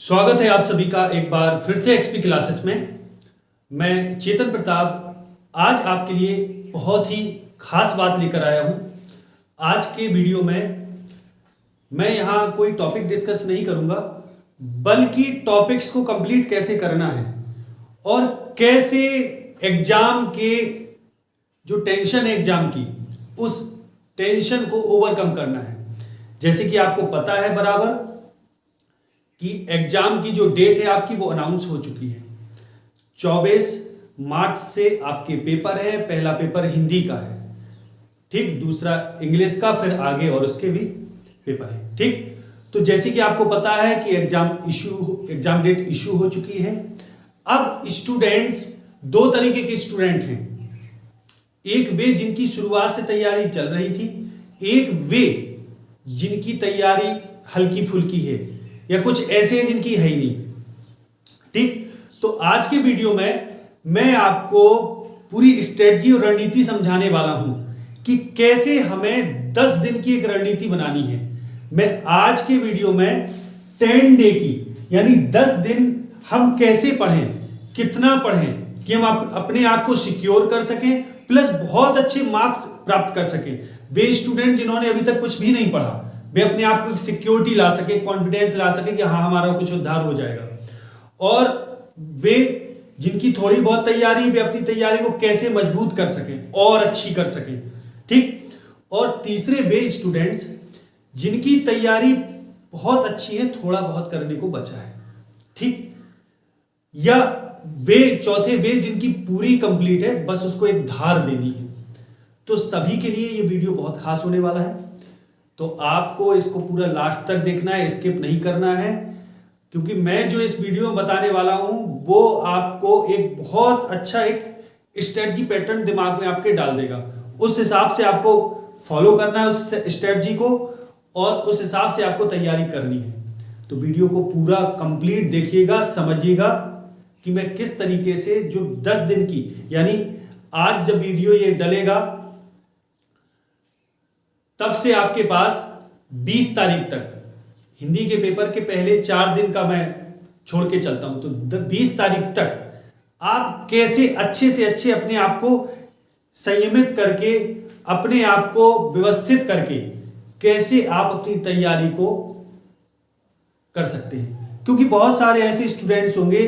स्वागत है आप सभी का एक बार फिर से एक्सपी क्लासेस में। मैं चेतन प्रताप आज आपके लिए बहुत ही खास बात लेकर आया हूं। आज के वीडियो में मैं यहां कोई टॉपिक डिस्कस नहीं करूंगा, बल्कि टॉपिक्स को कंप्लीट कैसे करना है और कैसे एग्जाम के जो टेंशन है एग्जाम की, उस टेंशन को ओवरकम करना है। जैसे कि आपको पता है बराबर कि एग्जाम की जो डेट है आपकी वो अनाउंस हो चुकी है। 24 मार्च से आपके पेपर है। पहला पेपर हिंदी का है, ठीक, दूसरा इंग्लिश का, फिर आगे और उसके भी पेपर है, ठीक। तो जैसे कि आपको पता है कि एग्जाम डेट इशू हो चुकी है। अब स्टूडेंट्स दो तरीके के स्टूडेंट हैं, एक वे जिनकी शुरुआत से तैयारी चल रही थी, एक वे जिनकी तैयारी हल्की फुल्की है या कुछ ऐसे हैं जिनकी है ही नहीं, ठीक। तो आज के वीडियो में मैं आपको पूरी स्ट्रेटजी और रणनीति समझाने वाला हूं कि कैसे हमें 10 दिन की एक रणनीति बनानी है। मैं आज के वीडियो में 10 डे की यानी 10 दिन हम कैसे पढ़ें, कितना पढ़ें कि हम अपने आप को सिक्योर कर सकें, प्लस बहुत अच्छे मार्क्स प्राप्त कर सकें। वे स्टूडेंट जिन्होंने अभी तक कुछ भी नहीं पढ़ा, वे अपने आप को सिक्योरिटी ला सके, कॉन्फिडेंस ला सके कि हाँ हमारा कुछ उद्धार हो जाएगा। और वे जिनकी थोड़ी बहुत तैयारी, वे अपनी तैयारी को कैसे मजबूत कर सकें और अच्छी कर सकें, ठीक। और तीसरे वे स्टूडेंट्स जिनकी तैयारी बहुत अच्छी है, थोड़ा बहुत करने को बचा है, ठीक। या वे चौथे वे जिनकी पूरी कंप्लीट है, बस उसको एक धार देनी है। तो सभी के लिए ये वीडियो बहुत खास होने वाला है, तो आपको इसको पूरा लास्ट तक देखना है, स्किप नहीं करना है, क्योंकि मैं जो इस वीडियो में बताने वाला हूं वो आपको एक बहुत अच्छा एक स्ट्रेटजी पैटर्न दिमाग में आपके डाल देगा। उस हिसाब से आपको फॉलो करना है उस स्ट्रेटजी को, और उस हिसाब से आपको तैयारी करनी है। तो वीडियो को पूरा कंप्लीट देखिएगा, समझिएगा कि मैं किस तरीके से जो 10 दिन की, यानी आज जब वीडियो ये डलेगा तब से आपके पास 20 तारीख तक, हिंदी के पेपर के पहले 4 दिन का मैं छोड़ के चलता हूं, तो 20 तारीख तक आप कैसे अच्छे से अच्छे अपने आप को संयमित करके, अपने आप को व्यवस्थित करके कैसे आप अपनी तैयारी को कर सकते हैं। क्योंकि बहुत सारे ऐसे स्टूडेंट्स होंगे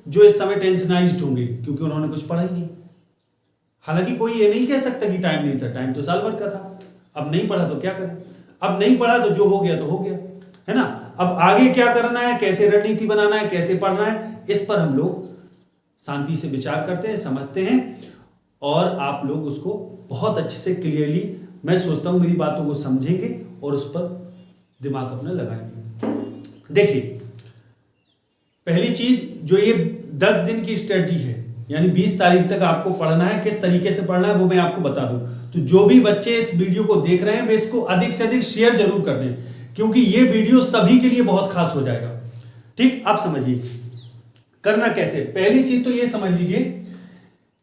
जो इस समय टेंशनाइज्ड होंगे क्योंकि उन्होंने कुछ पढ़ा ही नहीं। हालांकि कोई ये नहीं कह सकता कि टाइम नहीं था, टाइम तो साल भर का था। अब नहीं पढ़ा तो क्या करें, अब नहीं पढ़ा तो जो हो गया तो हो गया, है ना। अब आगे क्या करना है, कैसे रणनीति बनाना है, कैसे पढ़ना है, इस पर हम लोग शांति से विचार करते हैं, समझते हैं, और आप लोग उसको बहुत अच्छे से क्लियरली, मैं सोचता हूं मेरी बातों को समझेंगे और उस पर दिमाग अपना लगाएंगे। देखिए, पहली चीज जो ये 10 दिन की स्ट्रेटजी है, यानी 20 तारीख तक आपको पढ़ना है, किस तरीके से पढ़ना है वो मैं आपको बता दूं। तो जो भी बच्चे इस वीडियो को देख रहे हैं वे इसको अधिक से अधिक शेयर जरूर कर दें, क्योंकि ये वीडियो सभी के लिए बहुत खास हो जाएगा, ठीक। आप समझिए करना कैसे। पहली चीज तो ये समझ लीजिए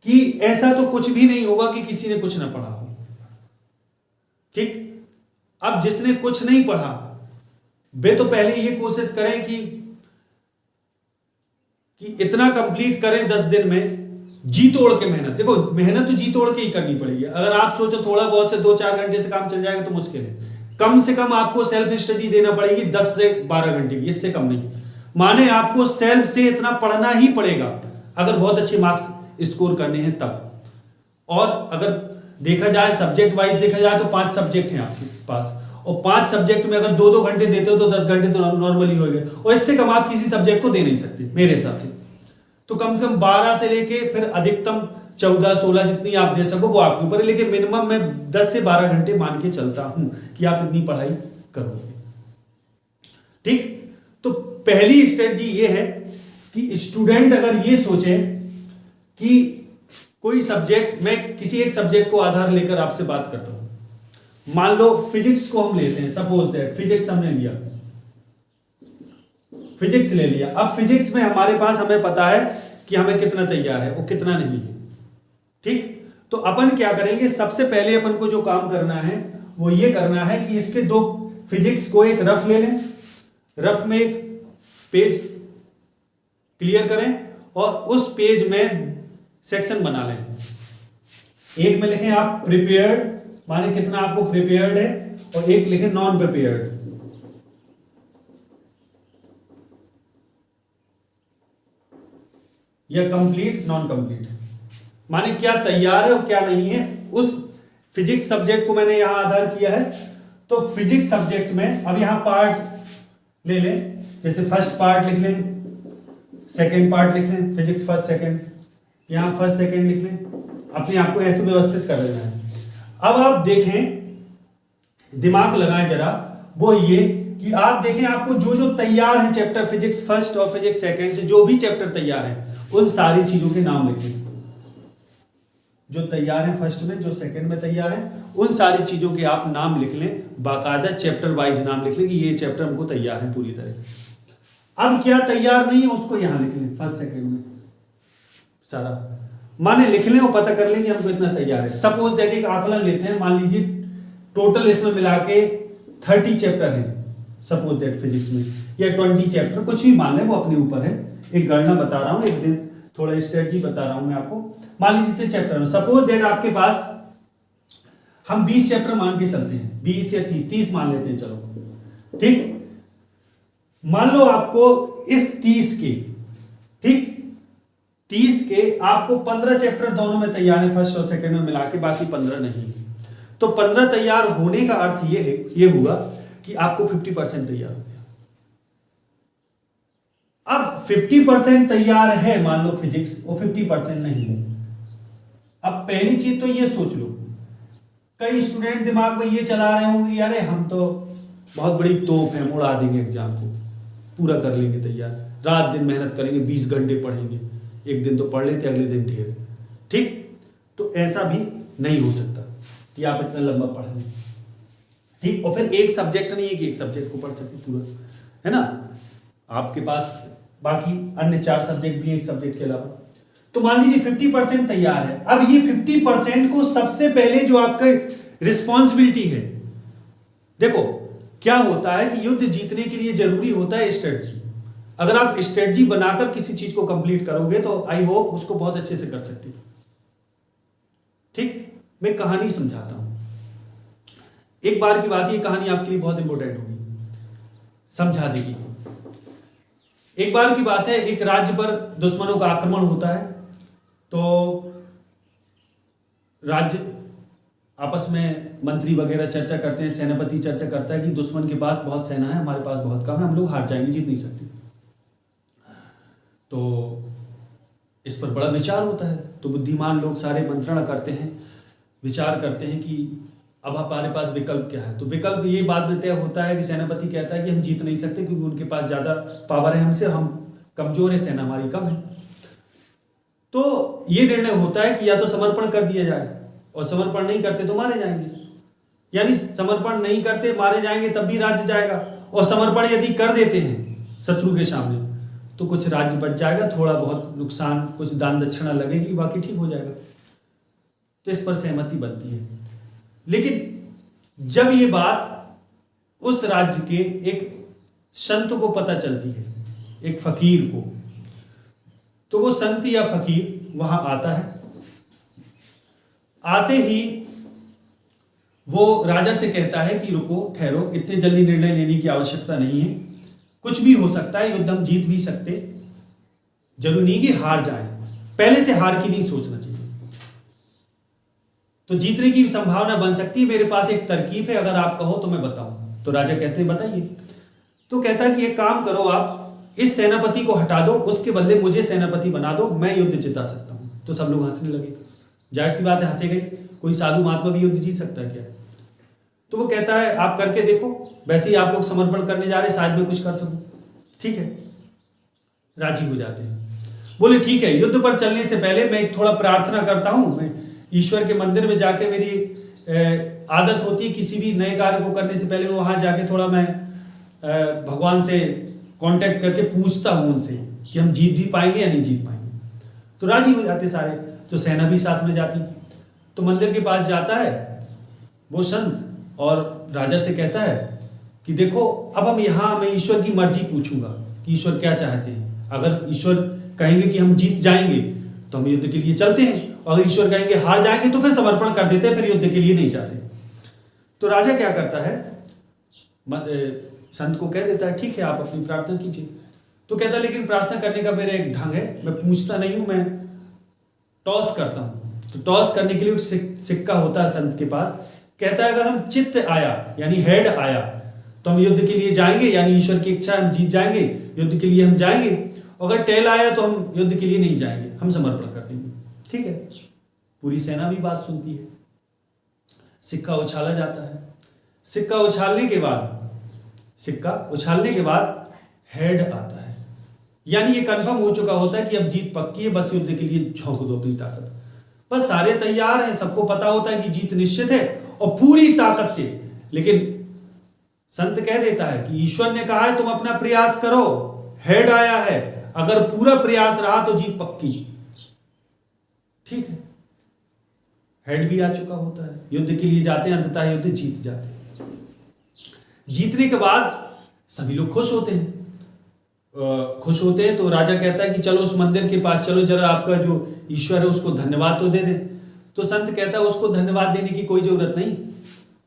कि ऐसा तो कुछ भी नहीं होगा कि किसी ने कुछ ना पढ़ा हो, ठीक। अब जिसने कुछ नहीं पढ़ा वे तो पहले ये कोशिश करें कि इतना कंप्लीट करें 10 दिन में, जी तोड़ के मेहनत। देखो, मेहनत तो जी तोड़ के ही करनी पड़ेगी। अगर आप सोचो थोड़ा बहुत से 2-4 घंटे से काम चल जाएगा तो मुश्किल है। कम से कम आपको सेल्फ स्टडी देना पड़ेगी 10 से 12 घंटे की, इससे कम नहीं। माने आपको सेल्फ से इतना पढ़ना ही पड़ेगा अगर बहुत अच्छे मार्क्स स्कोर करने हैं तब। और अगर देखा जाए सब्जेक्ट वाइज देखा जाए तो 5 सब्जेक्ट हैं आपके पास, और 5 सब्जेक्ट में अगर 2-2 घंटे देते हो तो 10 घंटे तो नॉर्मली हो गए, और इससे कम आप किसी सब्जेक्ट को दे नहीं सकते मेरे हिसाब से। तो कम से कम 12 से लेके फिर अधिकतम 14-16 जितनी आप दे सको वो आपके ऊपर है, लेकिन मिनिमम मैं 10 से 12 घंटे मान के चलता हूं कि आप इतनी पढ़ाई करोगे, ठीक। तो पहली स्ट्रेटजी ये है कि स्टूडेंट अगर ये सोचे कि कोई सब्जेक्ट, मैं किसी एक सब्जेक्ट को आधार लेकर आपसे बात करता हूं। मान लो फिजिक्स को हम लेते हैं, सपोज दैट फिजिक्स हमने लिया, फिजिक्स ले लिया। अब फिजिक्स में हमारे पास, हमें पता है कि हमें कितना तैयार है और कितना नहीं है, ठीक। तो अपन क्या करेंगे, सबसे पहले अपन को जो काम करना है वो ये करना है कि इसके 2 फिजिक्स को एक रफ ले लें, रफ में एक पेज क्लियर करें और उस पेज में सेक्शन बना लें। एक में लिखें आप प्रिपेयर्ड, माने कितना आपको प्रिपेयर्ड है, और एक लिखें नॉन प्रिपेयर्ड। या कंप्लीट नॉन कंप्लीट, माने क्या तैयार है और क्या नहीं है। उस फिजिक्स सब्जेक्ट को मैंने यहां आधार किया है, तो फिजिक्स सब्जेक्ट में अब यहां पार्ट ले लें, जैसे फर्स्ट पार्ट लिख लें, सेकेंड पार्ट लिख लें, फिजिक्स फर्स्ट सेकेंड, यहां फर्स्ट सेकेंड लिख लें, अपने आप को ऐसे व्यवस्थित कर लेना है। अब आप देखें, दिमाग लगाएं जरा, वो ये कि आप देखें आपको जो जो तैयार है चैप्टर फिजिक्स फर्स्ट और फिजिक्स सेकेंड से जो भी चैप्टर तैयार है उन सारी चीजों के नाम लिखें। जो तैयार है फर्स्ट में, जो सेकंड में तैयार है, उन सारी चीजों के आप नाम लिख लें, बाकायदा चैप्टर वाइज नाम लिख लें कि ये चैप्टर हमको तैयार है पूरी तरह। अब क्या तैयार नहीं है उसको यहां लिख लें फर्स्ट सेकंड में सारा, माने लिख लें और पता कर लें कि हमको इतना तैयार है। सपोज दैट एक आकलन लेते हैं, मान लीजिए टोटल इसमें मिला के 30 चैप्टर है सपोज दैट फिजिक्स में, या 20 चैप्टर, कुछ भी मान लें, वो अपने ऊपर है, एक गणना बता रहा हूं, एक दिन थोड़ा स्ट्रेटजी बता रहा हूं मैं आपको। मान लीजिए जितने चैप्टर है, सपोज दैट आपके पास हम 20 चैप्टर मान के चलते हैं, 20 या 30 मान लेते हैं, चलो ठीक। मान लो आपको इस 30 के, ठीक 30 के आपको 15 चैप्टर दोनों में तैयार है, फर्स्ट और सेकंड में मिला के, बाकी 15 नहीं। तो 15 तैयार होने का अर्थ ये हुआ कि आपको 50% तैयार हो गया। अब 50% तैयार है मान लो फिजिक्स, और 50% नहीं है। अब पहली चीज तो ये सोच लो, कई स्टूडेंट दिमाग में ये चला रहे होंगे यार हम तो बहुत बड़ी तोप है, उड़ा देंगे एग्जाम को, पूरा कर लेंगे तैयार, रात दिन मेहनत करेंगे, 20 घंटे पढ़ेंगे, एक दिन तो पढ़ लेते अगले दिन ढेर, ठीक। तो ऐसा भी नहीं हो सकता कि आप इतना लंबा पढ़ लें, ठीक। और फिर एक सब्जेक्ट नहीं है कि एक सब्जेक्ट को पढ़ सके पूरा, है ना, आपके पास बाकी अन्य 4 सब्जेक्ट भी हैं एक सब्जेक्ट के अलावा। तो मान लीजिए 50% तैयार है। अब ये 50% को सबसे पहले जो आपका रिस्पॉन्सिबिलिटी है, देखो क्या होता है कि युद्ध जीतने के लिए जरूरी होता है स्ट्रेटजी। अगर आप स्ट्रेटजी बनाकर किसी चीज को कंप्लीट करोगे तो आई होप उसको बहुत अच्छे से कर सकते हो, ठीक। मैं कहानी समझाता हूं, एक बार की बात, ये कहानी आपके लिए बहुत इंपॉर्टेंट होगी, समझा देगी। एक बार की बात है, एक राज्य पर दुश्मनों का आक्रमण होता है, तो राज्य आपस में मंत्री वगैरह चर्चा करते हैं, सेनापति चर्चा करता है कि दुश्मन के पास बहुत सेना है, हमारे पास बहुत कम है, हम लोग हार जाएंगे, जीत नहीं सकते। तो इस पर बड़ा विचार होता है, तो बुद्धिमान लोग सारे मंत्रणा करते हैं, विचार करते हैं कि अब हमारे पास विकल्प क्या है। तो विकल्प ये बाद में तय होता है कि सेनापति कहता है कि हम जीत नहीं सकते क्योंकि उनके पास ज्यादा पावर है हमसे, हम कमजोर है, सेना हमारी कम है। तो ये निर्णय होता है कि या तो समर्पण कर दिया जाए, और समर्पण नहीं करते तो मारे जाएंगे, यानी समर्पण नहीं करते मारे जाएंगे तब भी राज्य जाएगा, और समर्पण यदि कर देते हैं शत्रु के सामने तो कुछ राज्य बच जाएगा, थोड़ा बहुत नुकसान, कुछ दान दक्षिणा लगेगी, बाकी ठीक हो जाएगा। तो इस पर सहमति बनती है। लेकिन जब ये बात उस राज्य के एक संत को पता चलती है, एक फकीर को, तो वो संत या फकीर वहां आता है। आते ही वो राजा से कहता है कि रुको, ठहरो, इतने जल्दी निर्णय लेने की आवश्यकता नहीं है, कुछ भी हो सकता है, युद्ध हम जीत भी सकते, जरूरी नहीं कि हार जाए, पहले से हार की नहीं सोचना चाहिए, तो जीतने की संभावना बन सकती है, मेरे पास एक तरकीब है, अगर आप कहो तो मैं बताऊं। तो राजा कहते हैं बताइए। तो कहता है कि एक काम करो, आप इस सेनापति को हटा दो, उसके बदले मुझे सेनापति बना दो, मैं युद्ध जिता सकता हूं। तो सब लोग हंसने लगे, जाहिर सी बात है हंसेंगे, कोई साधु महात्मा भी युद्ध जीत सकता है क्या। तो वो कहता है आप करके देखो, वैसे ही आप लोग समर्पण करने जा रहे, शायद मैं कुछ कर सकूं, ठीक है। राजी हो जाते हैं, बोले ठीक है, युद्ध पर चलने से पहले मैं एक थोड़ा प्रार्थना करता हूं। मैं ईश्वर के मंदिर में जाके, मेरी आदत होती है किसी भी नए कार्य को करने से पहले वहां जाके थोड़ा मैं भगवान से कांटेक्ट करके पूछता हूं उनसे कि हम जीत भी पाएंगे या नहीं जीत पाएंगे। तो राजी हो जाते सारे, तो सेना भी साथ में जाती। तो मंदिर के पास जाता है वो संत और राजा से कहता है कि देखो अब हम यहाँ, मैं ईश्वर की मर्जी पूछूंगा कि ईश्वर क्या चाहते हैं। अगर ईश्वर कहेंगे कि हम जीत जाएंगे तो हम युद्ध के लिए चलते हैं, और अगर ईश्वर कहेंगे हार जाएंगे तो फिर समर्पण कर देते हैं, फिर युद्ध के लिए नहीं जाते। तो राजा क्या करता है, संत को कह देता है ठीक है आप अपनी प्रार्थना कीजिए। तो कहता है लेकिन प्रार्थना करने का मेरा एक ढंग है, मैं पूछता नहीं हूं, मैं टॉस करता हूं। तो टॉस करने के लिए एक सिक्का होता है संत के पास। कहता है अगर हम चित्त आया यानी हेड आया तो हम युद्ध के लिए जाएंगे, यानी ईश्वर की इच्छा हम जीत जाएंगे, युद्ध के लिए हम जाएंगे। अगर टेल आया तो हम युद्ध के लिए नहीं जाएंगे, हम समर्पण कर देंगे। ठीक है, पूरी सेना भी बात सुनती है। सिक्का उछाला जाता है। सिक्का उछालने के बाद हेड आता है, यानी ये कंफर्म हो चुका होता है कि अब जीत पक्की है, बस युद्ध के लिए झोंक दो अपनी ताकत। बस सारे तैयार हैं, सबको पता होता है कि जीत निश्चित है और पूरी ताकत से। लेकिन संत कह देता है कि ईश्वर ने कहा है तुम अपना प्रयास करो, हेड आया है, अगर पूरा प्रयास रहा तो जीत पक्की। ठीक है, हेड भी आ चुका होता है, युद्ध के लिए जाते हैं, अंततः युद्ध जीत जाते हैं। जीतने के बाद सभी लोग खुश होते हैं। तो राजा कहता है कि चलो उस मंदिर के पास चलो, जरा आपका जो ईश्वर है उसको धन्यवाद तो दे दे। तो संत कहता है उसको धन्यवाद देने की कोई जरूरत नहीं,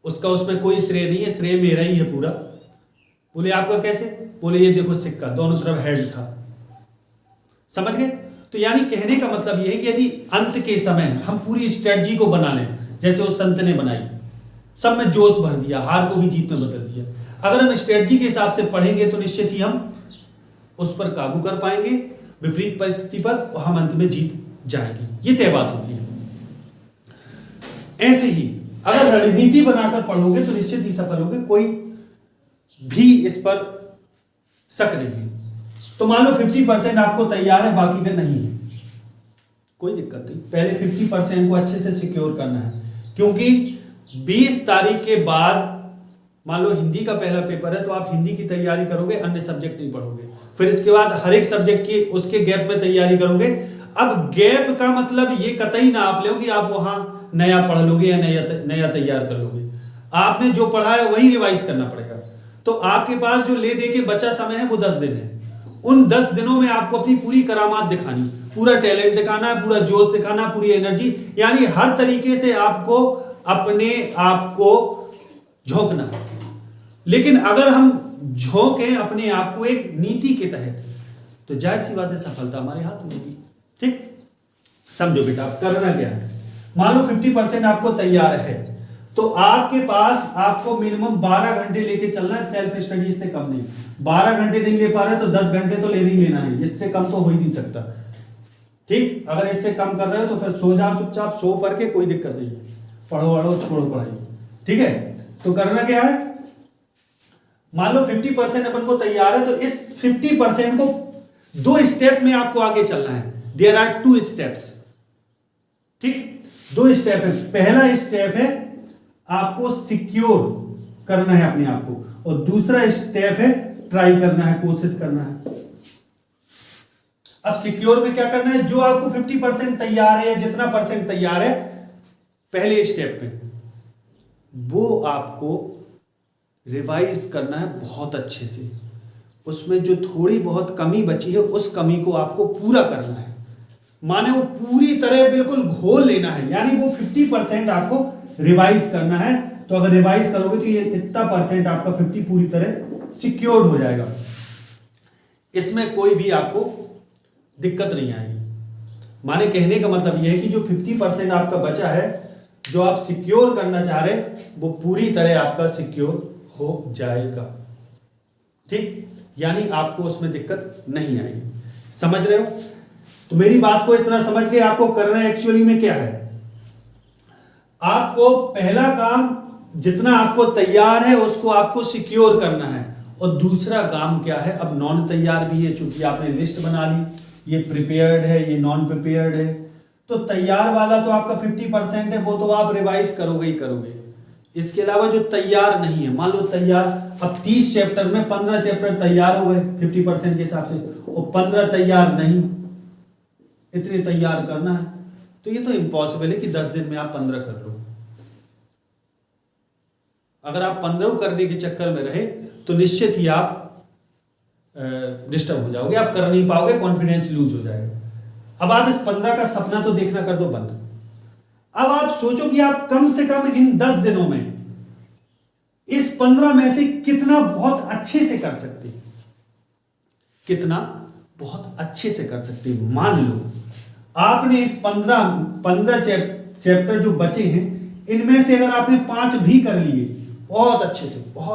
उसका उसमें कोई श्रेय नहीं है, श्रेय मेरा ही है पूरा। बोले आपका कैसे? बोले ये देखो सिक्का, दोनों तरफ हेड था। समझ गए? तो यानी कहने का मतलब यह है कि यदि अंत के समय हम पूरी स्ट्रेटजी को बना लें जैसे उस संत ने बनाई, सब में जोश भर दिया, हार को भी जीत में बदल दिया। अगर हम स्ट्रेटजी के हिसाब से पढ़ेंगे तो निश्चित ही हम उस पर काबू कर पाएंगे विपरीत परिस्थिति पर, और हम अंत में जीत जाएंगे। ये तय बात होती है। ऐसे ही अगर रणनीति बनाकर पढ़ोगे तो निश्चित ही सफल होगे, कोई भी इस पर शक नहीं है। तो मान लो 50% आपको तैयार है, बाकी का नहीं है, कोई दिक्कत नहीं। पहले 50% को अच्छे से सिक्योर करना है, क्योंकि 20 तारीख के बाद मान लो हिंदी का पहला पेपर है तो आप हिंदी की तैयारी करोगे, अन्य सब्जेक्ट नहीं पढ़ोगे। फिर इसके बाद हर एक सब्जेक्ट की उसके गैप में तैयारी करोगे। अब गैप का मतलब ये कतई ना आप लो कि आप वहां नया पढ़ लोगे या नया तैयार कर लोगे। आपने जो पढ़ा है वही रिवाइज करना पड़ेगा। तो आपके पास जो ले दे के बचा समय है वो 10 दिन है। उन 10 दिनों में आपको अपनी पूरी करामात दिखानी, पूरा टैलेंट दिखाना, पूरा जोश दिखाना, पूरी एनर्जी, यानी हर तरीके से आपको अपने आप को झोंकना है। लेकिन अगर हम झोंके अपने आप को एक नीति के तहत, तो जाहिर सी बात है सफलता हमारे हाथ में होगी। ठीक, समझो बेटा आप करना क्या है। मान लो 50% आपको तैयार है तो आपके पास आपको मिनिमम 12 घंटे लेके चलना है। सेल्फ स्टडी इससे कम नहीं। 12 घंटे नहीं ले पा रहे तो 10 घंटे तो लेना ही लेना है, इससे कम तो हो ही नहीं सकता। ठीक, अगर इससे कम कर रहे हो तो फिर सो जाओ चुपचाप, सो पढ़ के कोई दिक्कत नहीं है, पढ़ो वढ़ो छोड़ो पढ़ाई। ठीक है, तो करना क्या है, मान लो 50% अपन को तैयार है तो इस 50% को 2 स्टेप में आपको आगे चलना है। There are 2 steps. ठीक, 2 स्टेप है। पहला स्टेप है आपको सिक्योर करना है अपने आप को, और दूसरा स्टेप है ट्राई करना है, कोशिश करना है। अब सिक्योर में क्या करना है, जो आपको 50% तैयार है या जितना परसेंट तैयार है पहले स्टेप में, वो आपको रिवाइज करना है बहुत अच्छे से। उसमें जो थोड़ी बहुत कमी बची है उस कमी को आपको पूरा करना है, माने वो पूरी तरह बिल्कुल घोल लेना है। यानी वो 50% आपको रिवाइज करना है। तो अगर रिवाइज करोगे तो ये इतना परसेंट आपका 50 पूरी तरह सिक्योर्ड हो जाएगा, इसमें कोई भी आपको दिक्कत नहीं आएगी। माने कहने का मतलब यह है कि जो 50% आपका बचा है, जो आप सिक्योर करना चाह रहे, वो पूरी तरह आपका सिक्योर हो जाएगा। ठीक, यानी आपको उसमें दिक्कत नहीं आएगी। समझ रहे हो? तो मेरी बात को इतना समझ के आपको करना एक्चुअली में क्या है, आपको पहला काम जितना आपको तैयार है उसको आपको सिक्योर करना है, और दूसरा काम क्या है, अब नॉन तैयार भी है, चूंकि आपने लिस्ट बना ली, ये प्रिपेयर्ड है, ये नॉन प्रिपेयर्ड है, तो तैयार वाला तो आपका 50% है, वो तो आप रिवाइज करोगे ही करोगे। इसके अलावा जो तैयार नहीं है, मान लो तैयार अब 30 चैप्टर में 15 चैप्टर तैयार हो गए 50% के हिसाब से, और 15 तैयार नहीं, इतने तैयार करना है, तो ये तो इम्पॉसिबल है कि 10 दिन में आप 15 कर लो। अगर आप 15 करने के चक्कर में रहे तो निश्चित ही आप डिस्टर्ब हो जाओगे, आप कर नहीं पाओगे, कॉन्फिडेंस लूज हो जाएगा। अब आप इस 15 का सपना तो देखना कर दो बंद। अब आप सोचो कि आप कम से कम इन 10 दिनों में इस 15 में से कितना बहुत अच्छे से कर सकते, कितना बहुत अच्छे से कर सकते। मान लो आपने इस 15 चैप्टर जो बचे हैं, इनमें से अगर आपने 5 भी कर लिए, बहुत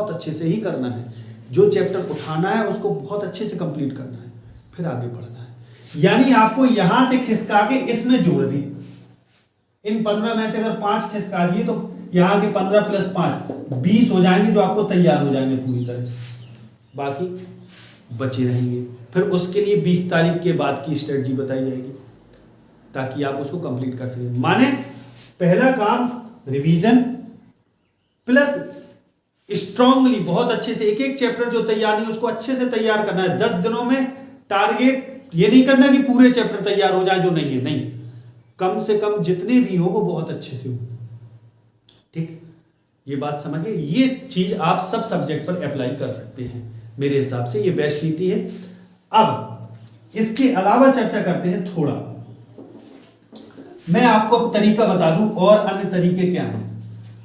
अच्छे से ही करना है। जो चैप्टर उठाना है उसको बहुत अच्छे से कंप्लीट करना है, फिर आगे बढ़ना है। यानी आपको यहां से खिसका के इसमें जोड़ दिए। इन 15 में से अगर 5 खिसका दिए तो यहां के 15 + 5 20 हो जाएंगे, जो आपको तैयार हो जाएंगे पूरी तरह। बाकी बचे रहेंगे, फिर उसके लिए 20 तारीख के बाद की स्ट्रेटजी बताई जाएगी ताकि आप उसको कंप्लीट कर सकें। माने पहला काम रिवीजन प्लस स्ट्रांगली बहुत अच्छे से एक एक चैप्टर जो तैयार नहीं उसको अच्छे से तैयार करना है। 10 दिनों में टारगेट ये नहीं करना कि पूरे चैप्टर तैयार हो जाए जो नहीं है, नहीं, कम से कम जितने भी हो वो बहुत अच्छे से हो। ठीक, ये बात समझिए। ये चीज आप सब सब्जेक्ट पर अप्लाई कर सकते हैं, मेरे हिसाब से ये बेस्ट नीति है। अब इसके अलावा चर्चा करते हैं थोड़ा, मैं आपको तरीका बता दूं और अन्य तरीके क्या हैं।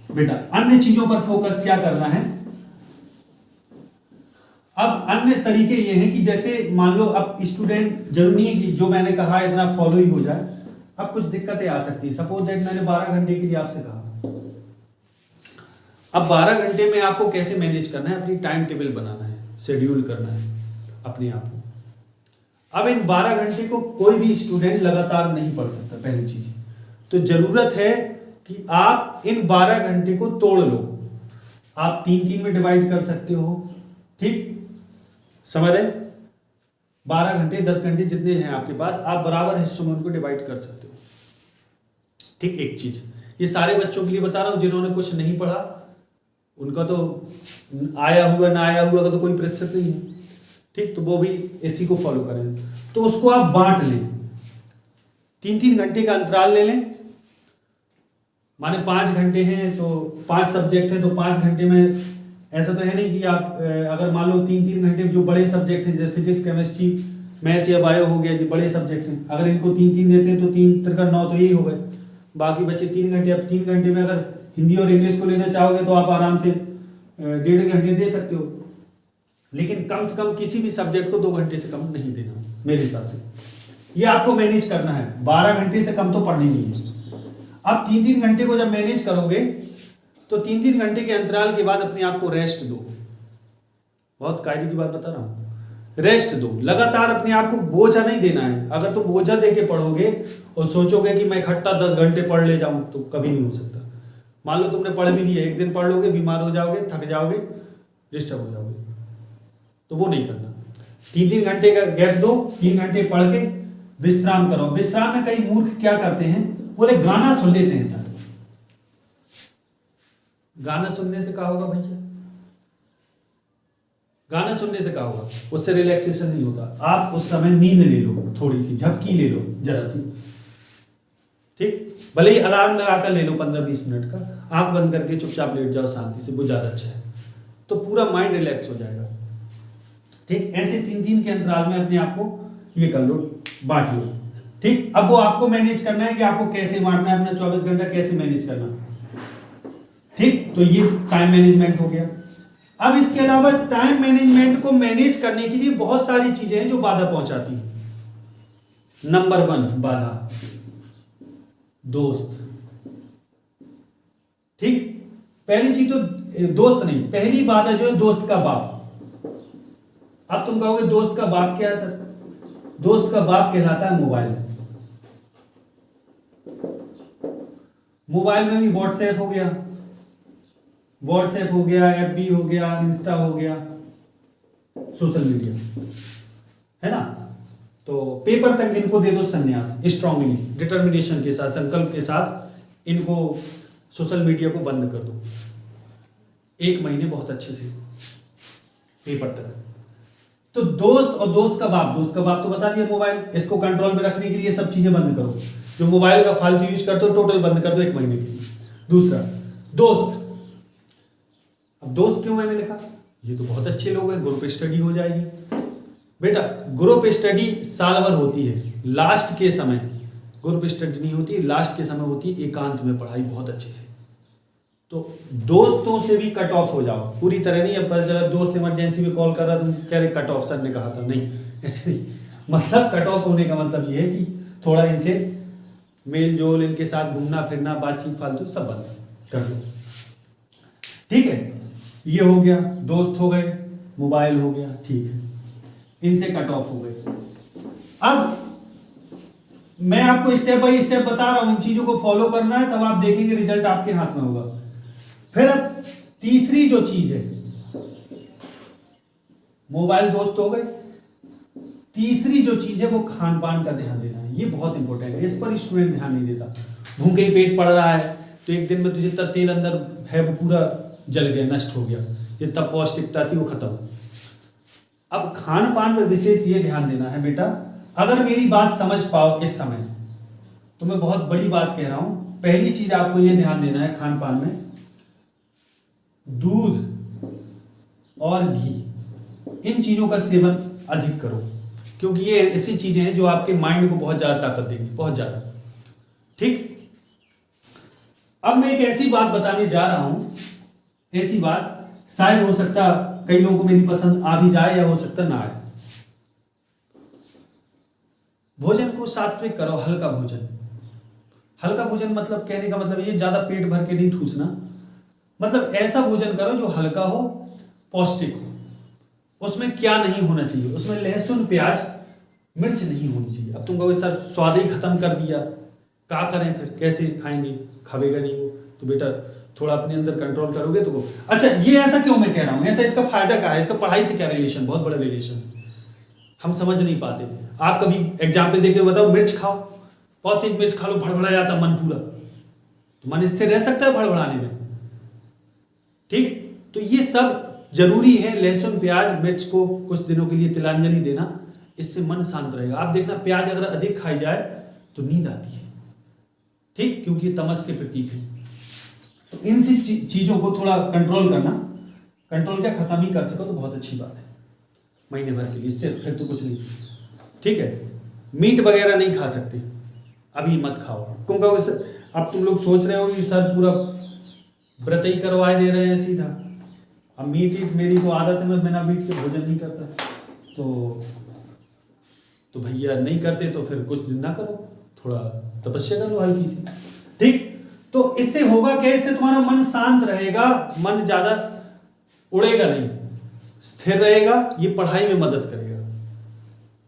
बेटा अन्य चीजों पर फोकस क्या करना है। अब अन्य तरीके ये हैं कि जैसे मान लो अब स्टूडेंट, जरूरी नहीं कि जो मैंने कहा इतना फॉलो ही हो जाए, अब कुछ दिक्कतें आ सकती है। सपोज दैट मैंने 12 घंटे के लिए आपसे कहा, अब 12 घंटे में आपको कैसे मैनेज करना है, अपनी टाइम टेबल बनाना है, शेड्यूल करना है अपने आप को। अब इन 12 घंटे को कोई भी स्टूडेंट लगातार नहीं पढ़ सकता, पहली चीज। तो जरूरत है कि आप इन 12 घंटे को तोड़ लो। आप 3-3 में डिवाइड कर सकते हो, ठीक, समझ रहे? 12 घंटे 10 घंटे जितने हैं आपके पास, आप बराबर हिस्सों में उनको डिवाइड कर सकते हो। ठीक, एक चीज ये सारे बच्चों के लिए बता रहा हूं जिन्होंने कुछ नहीं पढ़ा, उनका तो आया हुआ ना आया हुआ का तो कोई प्रतिशत नहीं है। ठीक, तो वो भी इसी को फॉलो करें। तो उसको आप बांट लें, 3-3 घंटे का अंतराल ले लें। माने 5 घंटे हैं तो 5 सब्जेक्ट हैं तो 5 घंटे में ऐसा तो है नहीं कि आप अगर मान लो 3-3 घंटे जो बड़े सब्जेक्ट हैं जैसे फिजिक्स, केमिस्ट्री, मैथ या बायो हो गया, जो बड़े सब्जेक्ट हैं, अगर इनको 3-3 देते हैं तो 3 × 9 तो यही हो गए। बाकी बचे 3 घंटे। अब 3 घंटे में अगर हिंदी और इंग्लिश को लेना चाहोगे तो आप आराम से 1.5 घंटे दे सकते हो, लेकिन कम से कम किसी भी सब्जेक्ट को 2 घंटे से कम नहीं देना मेरे हिसाब से। ये आपको मैनेज करना है, 12 घंटे से कम तो पढ़नी नहीं है। अब 3-3 घंटे को जब मैनेज करोगे तो 3-3 घंटे के अंतराल के बाद अपने आप को रेस्ट दो। बहुत कायदे की बात बता रहा हूं, रेस्ट दो। लगातार अपने आप को बोझा नहीं देना है। अगर तुम बोझा देके पढ़ोगे और सोचोगे कि मैं इकट्ठा 10 घंटे पढ़ ले जाऊं तो कभी नहीं हो सकता। मान लो तुमने पढ़ भी लिया, एक दिन पढ़ लोगे, बीमार हो जाओगे, थक जाओगे, डिस्टर्ब हो जाओगे, तो वो नहीं करना। 3-3 घंटे का गैप दो, 3 घंटे पढ़ के विश्राम करो। विश्राम में कई मूर्ख क्या करते हैं, बोले गाना सुन लेते हैं। सर गाना सुनने से क्या होगा भैया? गाना सुनने से क्या होगा? उससे रिलैक्सेशन नहीं होता। आप उस समय नींद ले लो, थोड़ी सी झपकी ले लो, जरा सी, ठीक, भले ही अलार्म लगाकर ले लो 15-20 मिनट का, आंख बंद करके चुपचाप लेट जाओ शांति से, वो ज्यादा अच्छा है, तो पूरा माइंड रिलैक्स हो जाएगा। ठीक, ऐसे 3-3 के अंतराल में अपने आप को ये कर लो, बांट लो। ठीक, अब वो आपको मैनेज करना है कि आपको कैसे बांटना है, अपना 24 घंटा कैसे मैनेज करना है। ठीक, तो ये टाइम मैनेजमेंट हो गया। अब इसके अलावा टाइम मैनेजमेंट को मैनेज करने के लिए बहुत सारी चीजें हैं जो बाधा पहुंचाती हैं। नंबर 1 बाधा, दोस्त। ठीक, पहली चीज तो दोस्त नहीं, पहली बाधा जो है दोस्त का बाप। अब तुम कहोगे दोस्त का बाप क्या है सर? दोस्त का बाप कहलाता है मोबाइल। मोबाइल में भी व्हाट्सएप हो गया, एफबी हो गया, इंस्टा हो गया, सोशल मीडिया है ना। तो पेपर तक इनको दे दो संन्यास, स्ट्रांगली, डिटर्मिनेशन के साथ, संकल्प के साथ इनको सोशल मीडिया को बंद कर दो। 1 महीने बहुत अच्छे से पेपर तक। तो दोस्त और दोस्त का बाप तो बता दिया मोबाइल, इसको कंट्रोल में रखने के लिए सब चीजें बंद करो। जो मोबाइल का फालतू यूज करते हो टोटल बंद कर दो 1 महीने के लिए। दूसरा दोस्त। अब दोस्त क्यों मैंने लिखा? ये तो बहुत अच्छे लोग हैं, ग्रुप स्टडी हो जाएगी, बेटा ग्रुप स्टडी साल भर होती है, लास्ट के समय ग्रुप स्टडी नहीं होती, लास्ट के समय होती है एकांत में पढ़ाई बहुत अच्छे से। तो दोस्तों से भी कट ऑफ हो जाओ, पूरी तरह नहीं। अब चला दोस्त इमरजेंसी में कॉल कर रहा, तुम कह रहे कट ऑफ, सर ने कहा था, नहीं ऐसे नहीं। मतलब कट ऑफ होने का मतलब ये है कि थोड़ा इनसे मेल जोल, इनके साथ घूमना फिरना, बातचीत फालतू सब बंद कर दो, ठीक है। ये हो गया, दोस्त हो गए, मोबाइल हो गया, ठीक है, इनसे कट ऑफ हो गए। अब मैं आपको स्टेप बाय स्टेप बता रहा हूं, इन चीजों को फॉलो करना है, तब आप देखेंगे रिजल्ट आपके हाथ में होगा। फिर अब तीसरी जो चीज है, मोबाइल दोस्त हो गए, तीसरी जो चीज है वो खान पान का ध्यान देना है। ये बहुत इंपॉर्टेंट है, इस पर स्टूडेंट ध्यान नहीं देता। भूखे ही पेट पड़ रहा है तो एक दिन में तो जितना तेल अंदर है वो पूरा जल गया, नष्ट हो गया, जितना पौष्टिकता थी वो खत्म। अब खान पान में विशेष ये ध्यान देना है बेटा, अगर मेरी बात समझ पाओ इस समय, तो मैं बहुत बड़ी बात कह रहा हूं। पहली चीज आपको ये ध्यान देना है, खान पान में दूध और घी, इन चीजों का सेवन अधिक करो, क्योंकि ये ऐसी चीजें हैं जो आपके माइंड को बहुत ज्यादा ताकत देंगी, बहुत ज्यादा, ठीक। अब मैं एक ऐसी बात बताने जा रहा हूं, ऐसी बात शायद हो सकता कई लोगों को मेरी पसंद आ भी जाए या हो सकता ना आए। भोजन को सात्विक करो, हल्का भोजन। हल्का भोजन मतलब कहने का मतलब ये ज्यादा पेट भर के नहीं ठूसना, मतलब ऐसा भोजन करो जो हल्का हो, पौष्टिक हो। उसमें क्या नहीं होना चाहिए, उसमें लहसुन प्याज मिर्च नहीं होनी चाहिए। अब तुम कहो सर स्वाद ही खत्म कर दिया, क्या करें फिर, कैसे खाएंगे, खावेगा नहीं वो, तो बेटा थोड़ा अपने अंदर कंट्रोल करोगे तो वो। अच्छा ये ऐसा क्यों मैं कह रहा हूं, ऐसा इसका फायदा क्या है, इसका पढ़ाई से क्या रिलेशन, बहुत बड़ा रिलेशन हम समझ नहीं पाते। आप कभी एग्जाम्पल देके बताओ, मिर्च खाओ, बहुत तेज मिर्च खा लो, भड़बड़ा जाता मन पूरा, तो मन स्थिर रह सकता है भड़बड़ाने में, ठीक। तो ये सब जरूरी है, लहसुन प्याज मिर्च को कुछ दिनों के लिए तिलांजलि देना, इससे मन शांत रहेगा। आप देखना प्याज अगर अधिक खाई जाए तो नींद आती है, ठीक, क्योंकि ये तमस के प्रतीक है। तो इन चीजों को थोड़ा कंट्रोल करना, कंट्रोल क्या खत्म ही कर सको तो बहुत अच्छी बात है महीने भर के लिए, इससे फिर तो कुछ नहीं, ठीक है। मीट वगैरह नहीं खा सकते, अभी मत खाओ। क्योंकि अब तुम लोग सोच रहे हो कि सर पूरा व्रत ही करवा दे रहे हैं सीधा। अब मीट मेरी तो आदत है, मैं बिना मीट के भोजन नहीं करता, तो भैया नहीं करते तो फिर कुछ दिन ना करो, थोड़ा तपस्या कर लो हल्की सी, ठीक। तो इससे होगा क्या, इससे तुम्हारा मन शांत रहेगा, मन ज्यादा उड़ेगा नहीं, स्थिर रहेगा, ये पढ़ाई में मदद करेगा।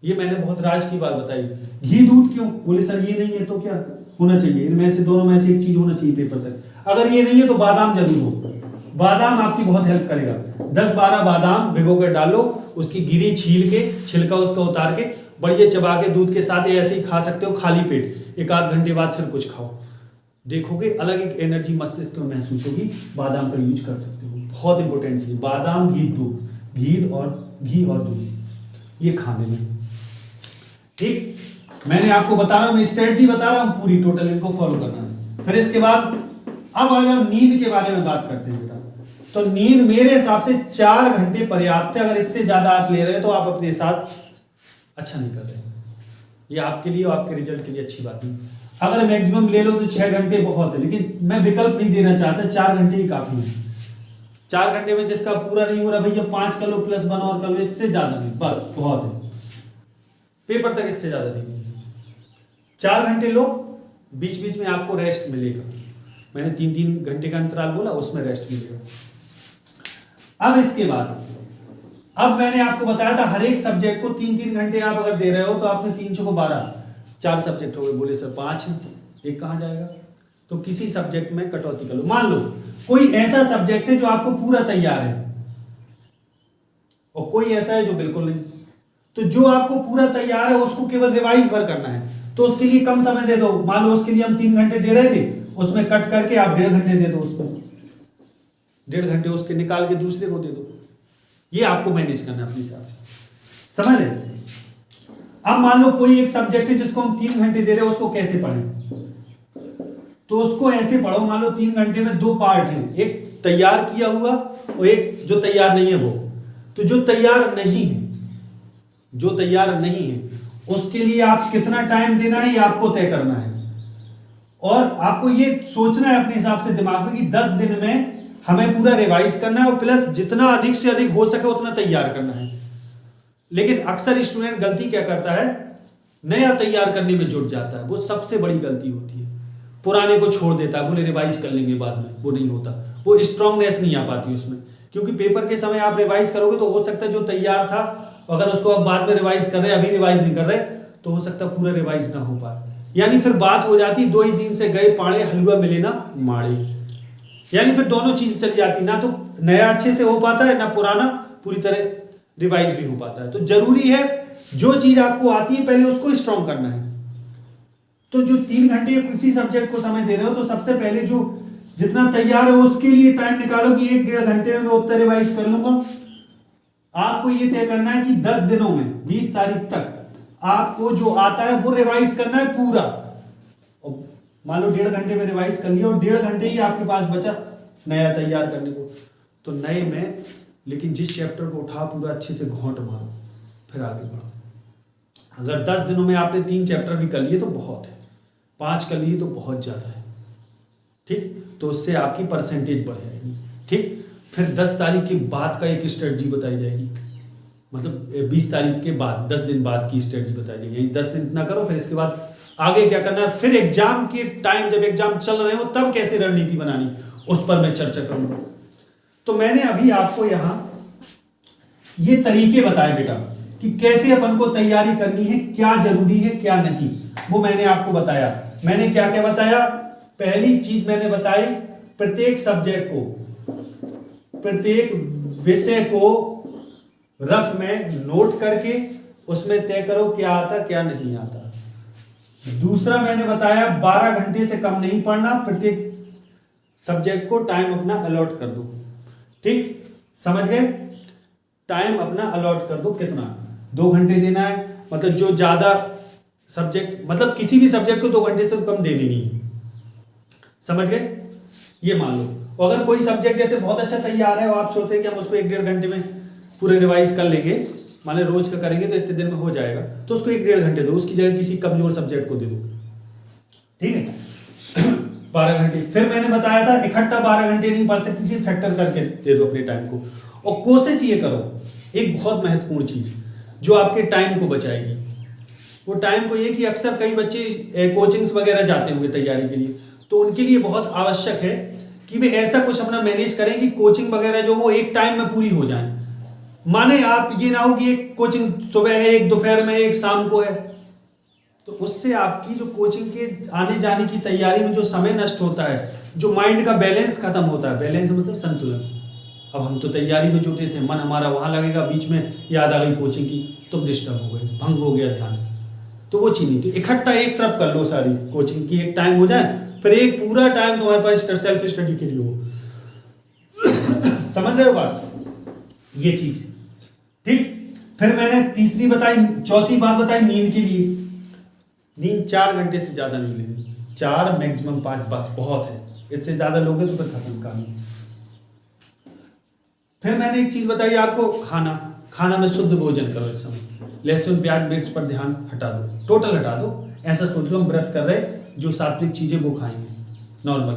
ये मैंने बहुत राज की बात बताई। घी दूध क्यों, बोले सर ये नहीं है तो क्या होना चाहिए, इनमें से दोनों में से एक चीज होना चाहिए पेपर तक। अगर ये नहीं है तो बादाम जरूर हो, बादाम आपकी बहुत हेल्प करेगा। 10-12 बादाम भिगो कर डालो, उसकी गिरी छील के, छिलका उसका उतार के बढ़िया चबा के दूध के साथ ऐसे ही खा सकते हो खाली पेट। 1-8 घंटे बाद फिर कुछ खाओ, देखोगे अलग एक एनर्जी मस्तिष्क में महसूस होगी। बादाम का यूज कर सकते हो, बहुत इंपॉर्टेंट चीज। बादाम घी दूध, घी और दूध ये खाने में, ठीक। मैंने आपको बता रहा हूं, मैं स्ट्रेटजी बता रहा हूं पूरी, टोटल इनको फॉलो करना है। फिर इसके बाद अब आ जाओ नींद के बारे में बात करते हैं बेटा। तो नींद मेरे हिसाब से 4 घंटे पर्याप्त है। अगर इससे ज्यादा आप ले रहे हैं तो आप अपने साथ अच्छा नहीं कर रहे, ये आपके लिए और आपके रिजल्ट के लिए अच्छी बात नहीं। अगर मैक्सिमम ले लो तो 6 घंटे बहुत है, लेकिन मैं विकल्प नहीं देना चाहता, 4 घंटे ही काफी है। 4 घंटे में जिसका पूरा नहीं हो रहा भैया 5 कर लो +1 और कर लो, इससे ज्यादा नहीं, बस बहुत है। पेपर तक इससे ज्यादा नहीं, 4 घंटे लो, बीच बीच में आपको रेस्ट मिलेगा। मैंने 3-3 घंटे का अंतराल बोला, उसमें रेस्ट मिलेगा। अब इसके बाद अब मैंने आपको बताया था हर एक सब्जेक्ट को 3-3 घंटे आप अगर दे रहे हो तो आपने 3 को 12, 4 सब्जेक्ट हो गए। बोले सर 5 है, एक कहाँ जाएगा, तो किसी सब्जेक्ट में कटौती कर लो। मान लो कोई ऐसा सब्जेक्ट है जो आपको पूरा तैयार है और कोई ऐसा है जो बिल्कुल नहीं, तो जो आपको पूरा तैयार है उसको केवल रिवाइज भर करना है, तो उसके लिए कम समय दे दो। मान लो उसके लिए हम 3 घंटे दे रहे थे, उसमें कट करके आप 1.5 घंटे दे दो, उसको 1.5 घंटे उसके निकाल के दूसरे को दे दो। ये आपको मैनेज करना है अपने हिसाब से, समझ रहे। अब मान लो कोई एक सब्जेक्ट है जिसको हम 3 घंटे दे रहे हैं, उसको कैसे पढ़ें, तो उसको ऐसे पढ़ो। मान लो 3 घंटे में 2 पार्ट हैं, एक तैयार किया हुआ और एक जो तैयार नहीं है वो। तो जो तैयार नहीं है जो तैयार नहीं है उसके लिए आप कितना टाइम देना है ये आपको तय करना है। और आपको ये सोचना है अपने हिसाब से दिमाग में कि 10 दिन में हमें पूरा रिवाइज करना है और प्लस जितना अधिक से अधिक हो सके उतना तैयार करना है। लेकिन अक्सर स्टूडेंट गलती क्या करता है, नया तैयार करने में जुट जाता है, वो सबसे बड़ी गलती होती है। पुराने को छोड़ देता है, बोले रिवाइज कर लेंगे बाद में, वो नहीं होता, वो स्ट्रांगनेस नहीं आ पाती उसमें। क्योंकि पेपर के समय आप रिवाइज करोगे तो हो सकता है जो तैयार था अगर उसको आप बाद में रिवाइज कर रहे हैं, अभी रिवाइज नहीं कर रहे, तो हो सकता है पूरा रिवाइज ना हो पाए। यानी फिर बात हो जाती 2 ही दिन से गए पाड़े, हलवा मिले ना माड़े। यानी फिर दोनों चीज चली जाती, ना तो नया अच्छे से हो पाता है, ना पुराना पूरी तरह रिवाइज भी हो पाता है। तो जरूरी है जो चीज आपको आती है पहले उसको स्ट्रांग करना है। तो जो 3 घंटे किसी सब्जेक्ट को समय दे रहे हो तो सबसे पहले जो जितना तैयार है उसके लिए टाइम निकालो कि 1-1.5 घंटे में मैं उतना रिवाइज कर लूंगा। आपको ये तय करना है कि 10 दिनों में 20 तारीख तक आपको जो आता है वो रिवाइज करना है पूरा। मान लो 1.5 घंटे में रिवाइज कर लिया और 1.5 घंटे ही आपके पास बचा नया तैयार करने को, तो नए में लेकिन जिस चैप्टर को उठा पूरा अच्छे से घोंट मारो, फिर आगे बढ़ो। अगर 10 दिनों में आपने 3 चैप्टर भी कर लिए तो बहुत है, 5 कर लिए तो बहुत ज़्यादा है, ठीक। तो उससे आपकी परसेंटेज बढ़ जाएगी, ठीक। फिर 10 तारीख के बाद का एक स्ट्रेटजी बताई जाएगी, मतलब 20 तारीख के बाद 10 दिन बाद की स्ट्रेटजी बताई जाएगी। 10 दिन इतना करो, फिर इसके बाद आगे क्या करना है, फिर एग्जाम के टाइम जब एग्जाम चल रहे हो तब कैसे रणनीति बनानी, उस पर मैं चर्चा करूंगा। तो मैंने अभी आपको यहां ये तरीके बताए बेटा कि कैसे अपन को तैयारी करनी है, क्या जरूरी है क्या नहीं, वो मैंने आपको बताया। मैंने क्या क्या बताया, पहली चीज मैंने बताई प्रत्येक सब्जेक्ट को, प्रत्येक विषय को रफ में नोट करके उसमें तय करो क्या आता क्या नहीं आता। दूसरा मैंने बताया 12 घंटे से कम नहीं पढ़ना, प्रत्येक सब्जेक्ट को टाइम अपना अलॉट कर दो, ठीक, समझ गए। टाइम अपना अलॉट कर दो, कितना 2 घंटे देना है, मतलब जो ज्यादा सब्जेक्ट, मतलब किसी भी सब्जेक्ट को 2 घंटे से तो कम देनी नहीं है, समझ गए। ये मान लो अगर कोई सब्जेक्ट जैसे बहुत अच्छा तैयार है और आप सोचते हैं कि हम उसको 1-1.5 घंटे में पूरे रिवाइज कर लेंगे, मान लो रोज का करेंगे तो इतने दिन में हो जाएगा, तो उसको 1-1.5 घंटे दो, उसकी जगह किसी कमजोर सब्जेक्ट को दे दो, ठीक है। 12 घंटे। फिर मैंने बताया था इकट्ठा 12 घंटे नहीं पढ़ सकती, सिर्फ फैक्टर करके दे दो अपने टाइम को। और कोशिश ये करो, एक बहुत महत्वपूर्ण चीज जो आपके टाइम को बचाएगी, वो टाइम को ये कि अक्सर कई बच्चे कोचिंग्स वगैरह जाते होंगे तैयारी के लिए, तो उनके लिए बहुत आवश्यक है कि वे ऐसा कुछ अपना मैनेज करें कि कोचिंग वगैरह जो वो एक टाइम में पूरी हो जाए। माने आप ये ना हो कि एक कोचिंग सुबह है, एक दोपहर में, एक शाम को है, तो उससे आपकी जो कोचिंग के आने जाने की तैयारी में जो समय नष्ट होता है, जो माइंड का बैलेंस खत्म होता है, बैलेंस मतलब संतुलन। अब हम तो तैयारी में जुटे थे, मन हमारा वहां लगेगा, बीच में याद आ गई कोचिंग की, तुम डिस्टर्ब हो गए, भंग हो गया ध्यान, तो वो चीज नहीं। तो इकट्ठा एक तरफ कर लो, सारी कोचिंग की एक टाइम हो जाए, फिर एक पूरा टाइम तुम्हारे पास सेल्फ स्टडी के लिए हो। समझ रहे हो बात, ये चीज, ठीक। फिर मैंने चौथी बात बताई नींद के लिए। नींद 4 घंटे से ज्यादा नहीं लेनी, 4 मैक्सिमम 5 बस बहुत है, इससे ज्यादा लोगे तो फिर खत्म काम। फिर मैंने एक चीज बताई आपको, खाना में शुद्ध भोजन करो। इस समय लहसुन प्याज मिर्च पर ध्यान हटा दो, टोटल हटा दो। ऐसा सोच लो हम व्रत कर रहे, जो सात्विक चीजें वो खाएंगे नॉर्मल,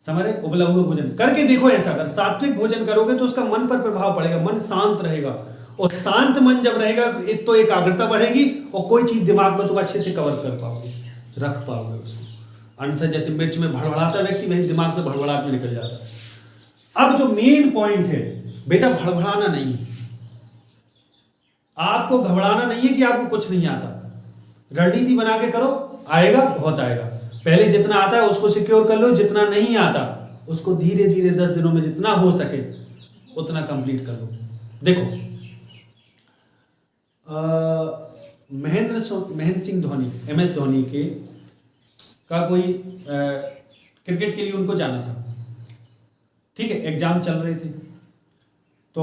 समझ रहे। उबला हुआ भोजन करके देखो, ऐसा अगर सात्विक भोजन करोगे तो उसका मन पर प्रभाव पड़ेगा, मन शांत रहेगा, और शांत मन जब रहेगा एक तो एकाग्रता बढ़ेगी और कोई चीज दिमाग में तुम अच्छे से कवर कर पाओगे, रख पाओगे उसको। अन्यथा जैसे मिर्च में भड़बड़ाता व्यक्ति, वही दिमाग से भड़बड़ाहट में निकल जाता है। अब जो मेन पॉइंट है बेटा, भड़बड़ाना नहीं है, आपको घबराना नहीं है कि आपको कुछ नहीं आता। रणनीति बना के करो, आएगा बहुत आएगा। पहले जितना आता है उसको सिक्योर कर लो, जितना नहीं आता उसको धीरे धीरे 10 दिनों में जितना हो सके उतना कंप्लीट कर लो। देखो महेंद्र सिंह धोनी, MS धोनी के का कोई क्रिकेट के लिए उनको जाना था, ठीक है, एग्जाम चल रहे थे, तो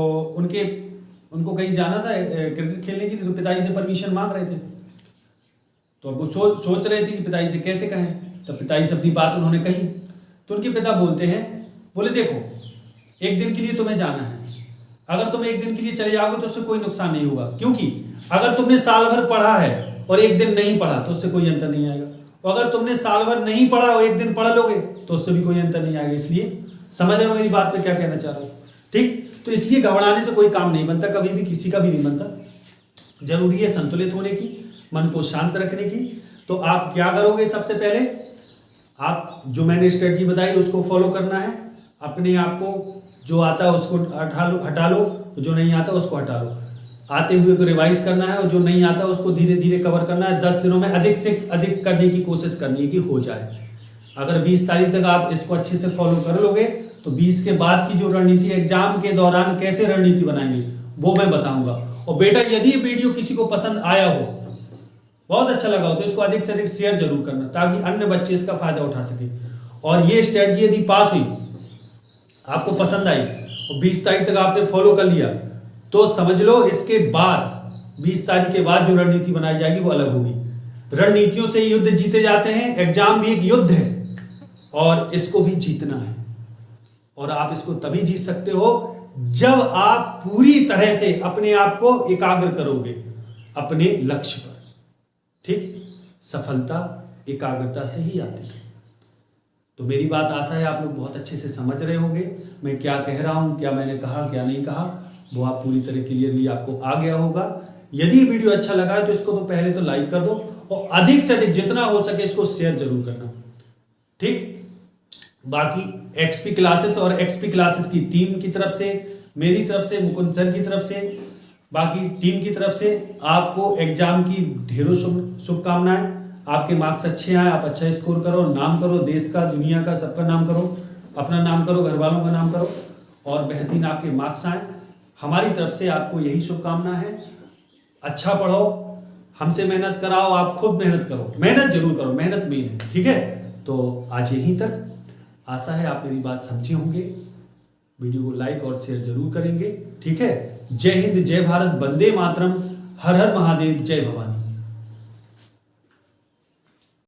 उनको कहीं जाना था क्रिकेट खेलने के लिए, तो पिताजी से परमिशन मांग रहे थे। तो अब वो सोच रहे थे कि पिताजी से कैसे कहें, तो पिताजी से अपनी बात उन्होंने कही, तो उनके पिता बोलते हैं, बोले देखो 1 दिन के लिए तुम्हें जाना है, अगर तुम एक दिन के लिए चले जाओगे तो उससे कोई नुकसान नहीं होगा, क्योंकि अगर तुमने साल भर पढ़ा है और एक दिन नहीं पढ़ा तो उससे कोई अंतर नहीं आएगा, और अगर तुमने साल भर नहीं पढ़ा और एक दिन पढ़ लोगे तो उससे भी कोई अंतर नहीं आएगा। इसलिए समझ रहे हो मेरी बात में क्या कहना चाह रहा हूँ? ठीक, तो इसलिए घबराने से कोई काम नहीं बनता, कभी भी किसी का भी नहीं बनता। जरूरी है संतुलित होने की, मन को शांत रखने की। तो आप क्या करोगे? सबसे पहले आप जो मैंने स्ट्रेटजी बताई उसको फॉलो करना है। अपने आप को जो आता है उसको हटा लो, जो नहीं आता उसको हटा लो। आते हुए को रिवाइज करना है और जो नहीं आता उसको धीरे धीरे कवर करना है। 10 दिनों में अधिक से अधिक करने की कोशिश करनी है कि हो जाए। अगर 20 तारीख तक आप इसको अच्छे से फॉलो कर लोगे तो 20 के बाद की जो रणनीति, एग्जाम के दौरान कैसे रणनीति बनाएंगे वो मैं बताऊंगा। और बेटा यदि वीडियो किसी को पसंद आया हो, बहुत अच्छा लगा हो, तो इसको अधिक से अधिक शेयर जरूर करना ताकि अन्य बच्चे इसका फायदा उठा सके। और ये स्ट्रेटजी यदि पास हुई, आपको पसंद आई और 20 तारीख तक आपने फॉलो कर लिया तो समझ लो इसके बाद 20 तारीख के बाद जो रणनीति बनाई जाएगी वो अलग होगी। रणनीतियों से युद्ध जीते जाते हैं, एग्जाम भी एक युद्ध है और इसको भी जीतना है। और आप इसको तभी जीत सकते हो जब आप पूरी तरह से अपने आप को एकाग्र करोगे अपने लक्ष्य पर। ठीक, सफलता एकाग्रता से ही आती है। तो मेरी बात आशा है आप लोग बहुत अच्छे से समझ रहे होंगे मैं क्या कह रहा हूं, क्या मैंने कहा क्या नहीं कहा, वो आप पूरी तरह क्लियरली आपको आ गया होगा। यदि वीडियो अच्छा लगा है तो इसको तो पहले तो लाइक कर दो और अधिक से अधिक जितना हो सके इसको शेयर जरूर करना। ठीक, बाकी एक्सपी क्लासेस और एक्सपी क्लासेस की टीम की तरफ से, मेरी तरफ से, मुकुंद सर की तरफ से, बाकी टीम की तरफ से आपको एग्जाम की ढेरों शुभकामनाएं। आपके मार्क्स अच्छे आए, आप अच्छा स्कोर करो, नाम करो, देश का, दुनिया का, सबका नाम करो, अपना नाम करो, घर वालों का नाम करो और बेहतरीन आपके मार्क्स आए। हमारी तरफ से आपको यही शुभकामना है। अच्छा पढ़ो, हमसे मेहनत कराओ, आप खुद मेहनत करो, मेहनत जरूर करो, मेहनत मेन है। ठीक है, तो आज यहीं तक। आशा है आप मेरी बात समझे होंगे। वीडियो को लाइक और शेयर जरूर करेंगे। ठीक है, जय हिंद, जय भारत, वंदे मातरम, हर हर महादेव, जय भवानी।